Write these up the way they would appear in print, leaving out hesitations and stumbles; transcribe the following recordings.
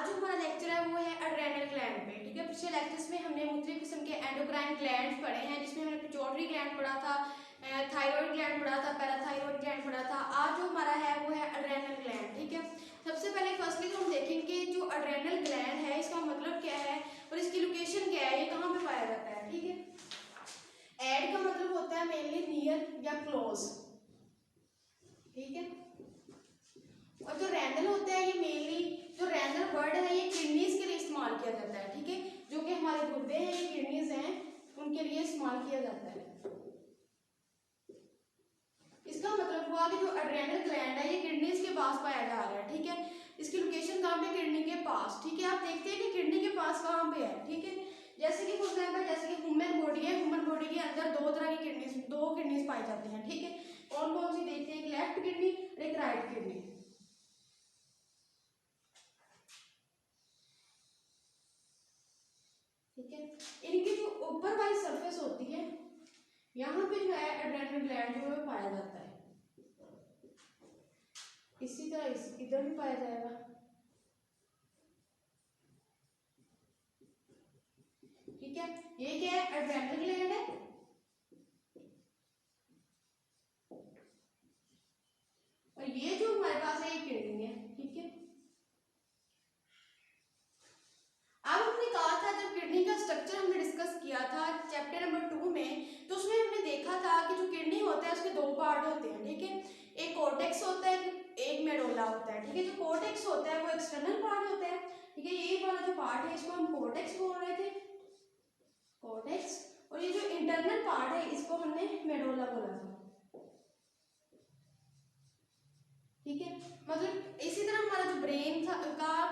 आज जो हमारा लेक्चर है वो है एड्रेनल ग्लैंड पे। ठीक है, पिछले लेक्चर्स में हमने मुख्तलिफ किस्म के एंडोक्राइन ग्लैंड्स पढ़े हैं, जिसमें हमने पिट्यूटरी ग्लैंड पढ़ा था, थायराइड ग्लैंड पढ़ा था, पैराथायराइड ग्लैंड पढ़ा था। आज जो हमारा है वो है एड्रेनल ग्लैंड। ठीक है, सबसे पहले फर्स्टली तो हम देखेंगे जो एड्रेनल ग्लैंड है इसका मतलब क्या है और इसकी लोकेशन क्या है, ये कहाँ पे पाया जाता है। ठीक है, एड का मतलब होता है मेनली नियर या क्लोज। ठीक है, और जो रेनल होता है ये मेनली जो रेनल वर्ड है ये किडनीज के लिए इस्तेमाल किया जाता है। ठीक है, जो कि हमारे गुर्दे हैं ये किडनीज हैं उनके लिए इस्तेमाल किया जाता है। इसका मतलब हुआ कि जो एड्रेनल ग्लैंड है ये किडनीज के पास पाया जा रहा है। ठीक है, इसकी लोकेशन कहाँ पे, किडनी के पास। ठीक है, आप देखते हैं कि किडनी के पास कहाँ पे है। ठीक है, जैसे कि फॉर एग्जाम्पल जैसे कि ह्यूमन बॉडी है, ह्यूमन बॉडी के अंदर दो तरह की किडनीज, दो किडनीज पाई जाती हैं। ठीक है, कौन कौन सी देखते हैं, एक लेफ्ट किडनी और एक राइट किडनी। ठीक है, इनकी जो ऊपर वाली सरफेस होती है यहाँ पे जो है एड्रेनल ग्लैंड जो है पाया जाता है। इसी तरह इधर भी पाया जाएगा। ठीक है, ये क्या है, एड्रेनल ग्लैंड है और ये जो हमारे पास है ये किडनी है। ठीक है, अब हमने कहा था जब किडनी का स्ट्रक्चर हमने डिस्कस किया था चैप्टर नंबर 2 में, तो उसमें हमने देखा था कि जो किडनी होता है उसके दो पार्ट होते हैं। ठीक है, एक कोर्टेक्स होता है, एक मेडोला होता है। ठीक है, जो कोर्टेक्स होता है वो एक्सटर्नल पार्ट होता है। ठीक है, ये वाला जो पार्ट है इसको हम कोर्टेक्स बोल रहे थे, कोर्टेक्स, और ये जो इंटरनल पार्ट है इसको हमने मेडोला बोला था। ठीक है, मतलब इसी तरह हमारा जो ब्रेन का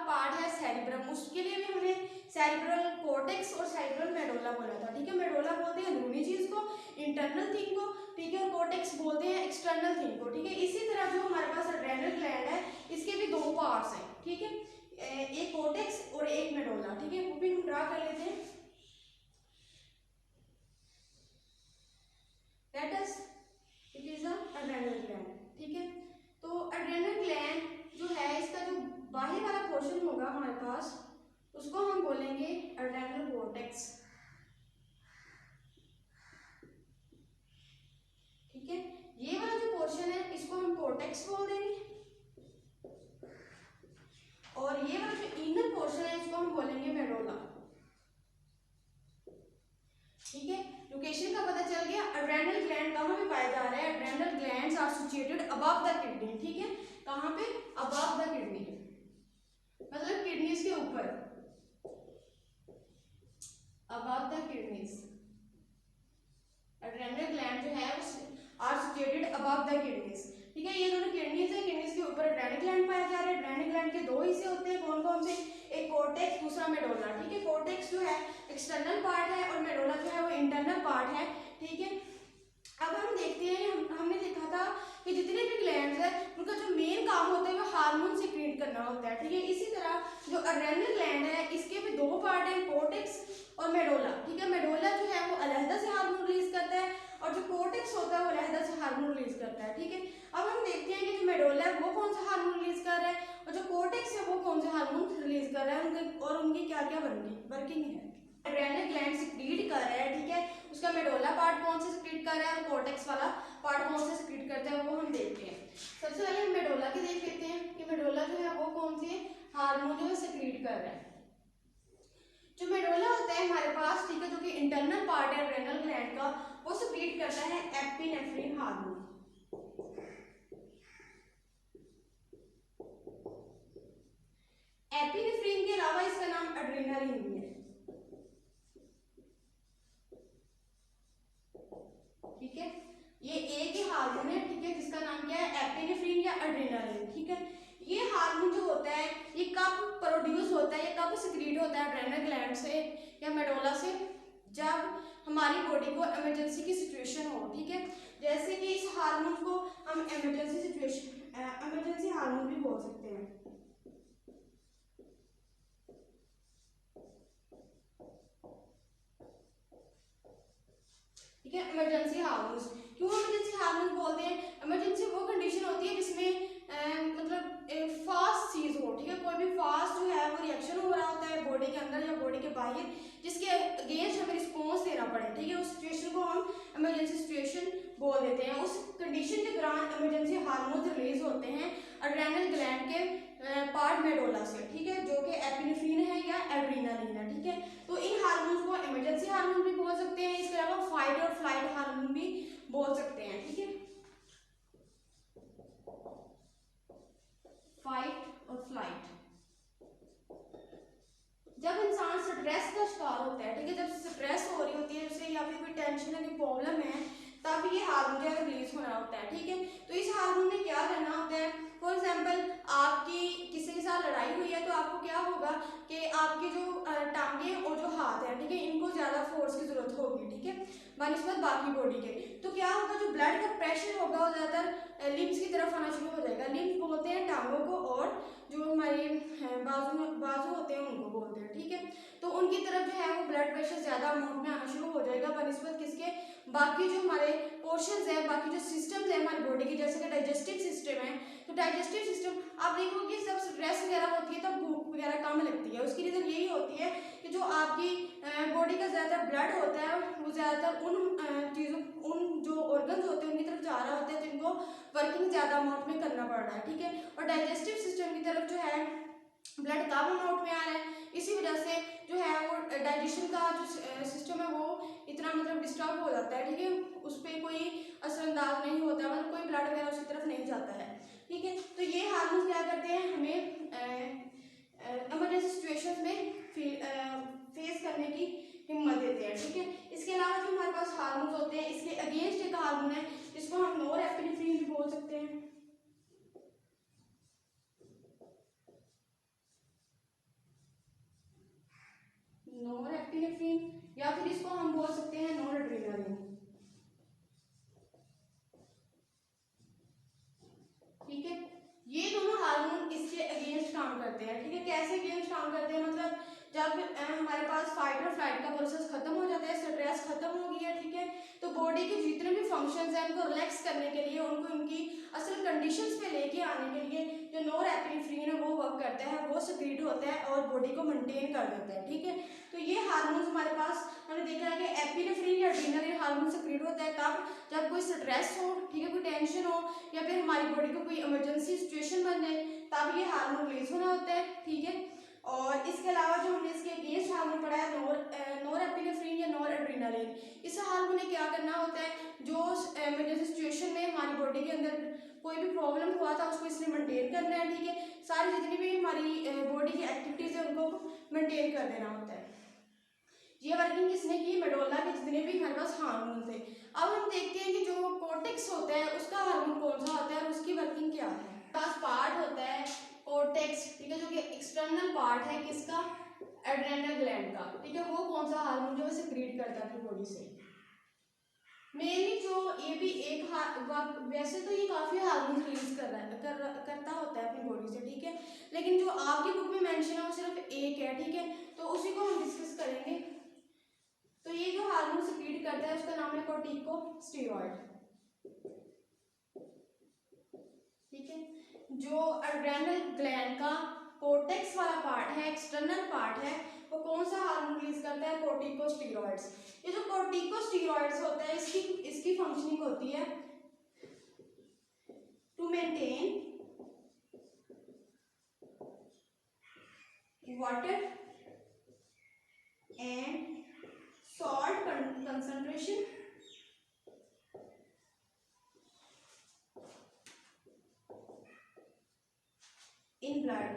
पार्ट है सेरिब्रम, उसके लिए भी हमने सेरिब्रल कोर्टेक्स और सेरिब्रल मेडोला बोला था। ठीक है, मेडोला बोलते हैं अंदरूनी चीज को, इंटरनल थिंग को। ठीक है, और कोर्टेक्स बोलते हैं एक्सटर्नल थिंग को। ठीक है, इसी तरह जो हमारे पास एड्रेनल ग्लैंड है इसके भी दो पार्ट्स हैं। ठीक है, एक कोर्टेक्स और एक मेडोला। ठीक है, वो भी हम ड्रा कर लेते हैं। That is it is a adrenal gland. ठीक है, तो एड्रेनल ग्लैंड जो है इसका जो बाहर वाला पोर्शन होगा हमारे पास उसको हम बोलेंगे एड्रेनल कोर्टेक्स। ठीक है, ये वाला जो पोर्शन है इसको हम कोर्टेक्स बोल देंगे और ये वाला जो इनर पोर्शन है इसको हम बोलेंगे मेडोला। ठीक है, लोकेशन का पता चल गया। एड्रेनल ग्लैंड कहाँ पे पाया जा रहा है, adrenal glands are situated above the kidney. ठीक है, कहाँ पे, अबव द किडनी, मतलब किडनीज के ऊपर, above the kidneys. Adrenal gland जो है are situated above the kidneys. ठीक है, ये दोनों किडनीज है, किडनीज के ऊपर एड्रेनल ग्लैंड पाया जा रहा है। एड्रेनल ग्लैंड के दो हिस्से होते हैं, कौन कौन से, एक कोर्टेक्स दूसरा मेडोला। ठीक है, कोर्टेक्स जो है एक्सटर्नल पार्ट है और मेडोला जो है वो इंटरनल पार्ट है। ठीक है, अब हम देखते हैं, हमने देखा था कि जितने भी ग्लैंड्स है उनका जो मेन काम होता है वो हार्मोन सिक्रीट करना होता है। ठीक है, इसी तरह जो एड्रेनल ग्लैंड है इसके भी दो पार्ट हैं, कोर्टेक्स और मेडोला। ठीक है, मेडोला जो है वो अलहदा से हार्मोन रिलीज करता है और जो कोर्टेक्स होता है वो अलहदा से हार्मोन रिलीज करता है। ठीक है, अब हम देखते हैं कि जो मेडोला है वो कौन सा हार्मोन रिलीज कर रहा है और जो कोर्टेक्स है वो कौन सा हार्मोन रिलीज कर रहा है, उनकी क्या क्या वर्किंग है। एड्रेनल ग्लैंड सिक्रीट कर रहा है। ठीक है, उसका मेडोला पार्ट कौन से सिक्रीट कर रहा है और कोर्टेक्स वाला पार्ट कौन से सिक्रीट करता है वो हम देखते हैं। सबसे पहले हम मेडोला के देख लेते हैं कि मेडोला जो है वो कौन से हार्मोन जो है सिक्रीट कर रहा है। जो मेडोला होता है हमारे पास, ठीक है, जो कि इंटरनल पार्ट है एड्रेनल ग्लैंड का, वो सिक्रीट करता है एपिनेफ्रिन हार्मोन। एपिनेफ्रिन के अलावा इसका नाम एड्रेनालिन भी है। ठीक है, ये एक ही हार्मोन है। ठीक है, जिसका नाम क्या है, एपिनेफ्रिन या एड्रेनालिन। ठीक है, ये हार्मोन जो होता है ये कब प्रोड्यूस होता है, ये कब सिक्रीट होता है एड्रेनल ग्लैंड से या मेडोला से, जब हमारी बॉडी को इमरजेंसी की सिचुएशन हो। ठीक है, जैसे कि इस हार्मोन को हम इमरजेंसी सिचुएशन, इमरजेंसी हार्मोन भी बोल सकते हैं। ठीक है, इमरजेंसी हार्मोन्स क्यों इमरजेंसी हार्मोन बोलते हैं, इमरजेंसी वो कंडीशन होती है जिसमें मतलब फास्ट चीज हो। ठीक है, कोई भी फास्ट जो है वो रिएक्शन हो रहा होता है बॉडी के अंदर या बॉडी के बाहर, जिसके अगेंस्ट हमें रिस्पॉन्स देना पड़े, ठीक है। उस सिचुएशन को हम इमरजेंसी सिचुएशन बोल देते हैं। उस कंडीशन के दौरान इमरजेंसी हार्मोन रिलीज होते हैं एड्रेनल ग्लैंड के पार्ट मेडोला से, ठीक है, जो कि एपिनेफ्रिन है या एड्रेनालिन है, ठीक है। तो इन हार्मोन्स को इमरजेंसी हार्मोन भी बोल सकते हैं, इसके अलावा फाइट और फ्लाइट हार्मोन भी बोल सकते हैं, ठीक है। फाइट और फ्लाइट, जब इंसान स्ट्रेस का शिकार होता है, ठीक है, जब स्ट्रेस हो रही होती है उसे या फिर कोई टेंशन है, कोई प्रॉब्लम है, तब ये हार्मोन जो है रिलीज होना होता है, ठीक है। तो इस हार्मोन में क्या करना होता है, फॉर एग्जांपल आपकी किसी के साथ लड़ाई हुई है तो आपको क्या होगा कि आपके जो टांगे और जो हाथ है, ठीक है, इनको ज़्यादा फोर्स की जरूरत होगी, ठीक है, बनस्पत बाकी बॉडी के। तो क्या होगा, जो ब्लड का प्रेशर होगा वो ज़्यादातर लिम्स की तरफ आना शुरू हो जाएगा। लिम्स बोलते हैं टांगों को, और जो हमारे बाजू होते हैं उनको बोलते हैं, ठीक है। तो उनकी तरफ जो है वो ब्लड प्रेशर ज़्यादा अमाउंट में आना शुरू हो जाएगा बनस्पत किसके, बाकी जो हमारे पोर्शंस है, बाकी जो सिस्टम्स है हमारी बॉडी की, जैसे कि डाइजेस्टिव सिस्टम है। तो डाइजेस्टिव सिस्टम आप देखोगे जब स्ट्रेस वगैरह होती है तब भूख वगैरह कम लगती है। उसकी रीज़न यही होती है कि जो आपकी बॉडी का ज़्यादातर ब्लड होता है वो ज़्यादातर उन चीज़ों, उन जो ऑर्गन्स होते हैं उनकी तरफ जा रहा होता है जिनको वर्किंग ज़्यादा अमाउंट में करना पड़ रहा है, ठीक है। और डाइजेस्टिव सिस्टम की तरफ जो है ब्लड कम अमाउंट में आ रहा है, इसी वजह से जो है वो डाइजेशन का जो सिस्टम है वो इतना मतलब डिस्टर्ब हो जाता है, ठीक है। उस पर कोई असरअंदाज नहीं होता, मतलब कोई ब्लड वगैरह उसकी तरफ नहीं जाता है, ठीक है। तो ये हार्मोन्स क्या करते हैं, हमें इमरजेंसी सिचुएशंस में फेस करने की हिम्मत देते हैं, ठीक है। इसके अलावा जो हमारे पास हार्मोन्स होते हैं, इसके अगेंस्ट एक हार्मोन है जिसको हम नॉरएपिनेफ्रिन भी बोल सकते हैं। नॉरएपिनेफ्रिन या फिर इसको हम बोल सकते हैं नॉरएड्रेनालिन, ठीक है। ये दोनों हार्मोन इसके अगेंस्ट काम करते हैं, ठीक है। कैसे अगेंस्ट काम करते हैं, मतलब जब हमारे पास फाइट और फ्लाइट का प्रोसेस खत्म हो जाता है, स्ट्रेस खत्म हो गई है, ठीक है, तो बॉडी के जितने भी फंक्शंस हैं उनको रिलैक्स करने के लिए, उनको उनकी असल कंडीशंस पे लेके आने के लिए जो नॉरएपिनेफ्रिन है वो वर्क करता है, वो सिक्रीट होता है और बॉडी को मेंटेन कर देता है, ठीक है। तो ये हार्मोन्स हमारे पास हमने देखा है कि एपिनेफ्रिन या एड्रेनालिन हार्मोन सिक्रीट होता है तब जब कोई स्ट्रेस हो, ठीक है, कोई टेंशन हो या फिर हमारी बॉडी को कोई इमरजेंसी सिचुएशन बन जाए, तब ये हार्मोन रिलीज होना होता है, ठीक है। और इसके अलावा जो हमने इसके अगेंस्ट हार्मोन पढ़ा है नॉरएपिनेफ्रिन या नॉरएड्रेनालिन, इस हार्मोन ने क्या करना होता है, जो इमरजेंसी सिचुएशन में हमारी बॉडी के अंदर कोई भी प्रॉब्लम हुआ था उसको इसने मेंटेन करना है, ठीक है। सारी जितनी भी हमारी बॉडी की एक्टिविटीज है उनको मेंटेन कर देना होता है। ये वर्किंग किसने की, मेडोला के जितने भी हमारे पास हार्मोन थे। अब हम देखते हैं कि जो कोर्टेक्स होता है उसका हार्मोन कौन सा होता है और उसकी वर्किंग क्या है। पास पार्ट होता है कोर्टेक्स, ठीक है, जो कि एक्सटर्नल पार्ट है किसका, एड्रेनल ग्लैंड का, ठीक है। वो कौन सा हार्मोन जो सिक्रीट करता है अपनी बॉडी से, मेनली जो ये भी एक वैसे तो ये काफी हार्मोन रिलीज कर रहा है करता होता है अपनी बॉडी से, ठीक है, लेकिन जो आपकी बुक में मेंशन है वो सिर्फ एक है, ठीक है, तो उसी को हम डिस्कस करेंगे। तो ये जो हार्मोन सिक्रीट करता है उसका नाम है कोर्टिकोस्टेरॉइड, ठीक है। जो एड्रेनल ग्लैंड का कोर्टेक्स वाला पार्ट है, एक्सटर्नल पार्ट है, वो कौन सा हार्मोन रिलीज करता है, कोर्टिकोस्टेरॉइड्स। ये जो कोर्टिकोस्टेरॉइड्स होता है इसकी फंक्शनिंग होती है to maintain water and salt concentration in blood,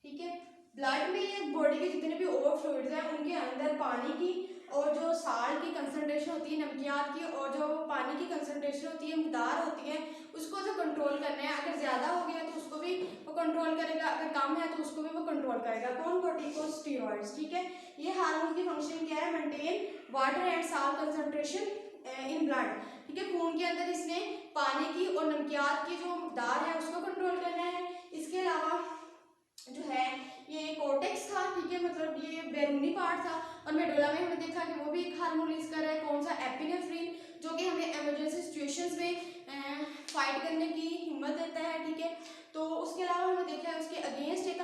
ठीक है। ब्लड में बॉडी के जितने भी और फ्लूइड्स हैं उनके अंदर पानी की और जो साल्ट की कंसंट्रेशन होती है, नमकियात की, और जो पानी की कंसंट्रेशन होती है, मकदार होती है, उसको जो कंट्रोल करना है। अगर ज़्यादा हो गया तो उसको भी वो कंट्रोल करेगा, अगर कम है तो उसको भी वो कंट्रोल करेगा। कौन, कोर्टिकोस्टेरॉइड्स, ठीक है। ये हार्मोन की फंक्शन क्या है, maintain water and salt concentration in blood, ठीक है। खून के अंदर इसने पानी की और नमकियात की जो मकदार है उसको कंट्रोल करना है। इसके अलावा जो है ये कोर्टेक्स था, ठीक है, मतलब ये बैरूनी पार्ट था, और मेडोला में हमने देखा कि वो भी एक हार्मोन रिलीज कर रहा है, कौन सा, एपिनेफ्रिन, जो कि हमें इमरजेंसी सिचुएशंस में फाइट करने की हिम्मत देता है, ठीक है। तो उसके अलावा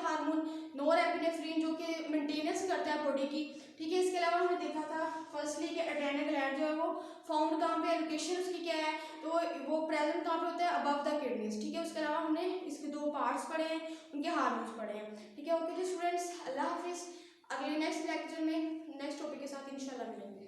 हार्मोन नॉरएपिनेफ्रिन जो कि मेंटेनेंस करता है बॉडी की, ठीक है। इसके अलावा हमने देखा था फर्स्टली कि एड्रेनल ग्लैंड जो है वो फाउंड कहाँ पे है, लोकेशन उसकी क्या है, तो वो प्रेजेंट कहाँ पे होता है, अबव द किडनीज, ठीक है। उसके अलावा हमने इसके दो पार्ट्स पढ़े हैं, उनके हार्मोन्स पढ़े हैं, ठीक है। ओके जी स्टूडेंट्स, अल्लाह हाफिज़। अगले नेक्स्ट लेक्चर में नेक्स्ट टॉपिक के साथ इंशाल्लाह मिलेंगे।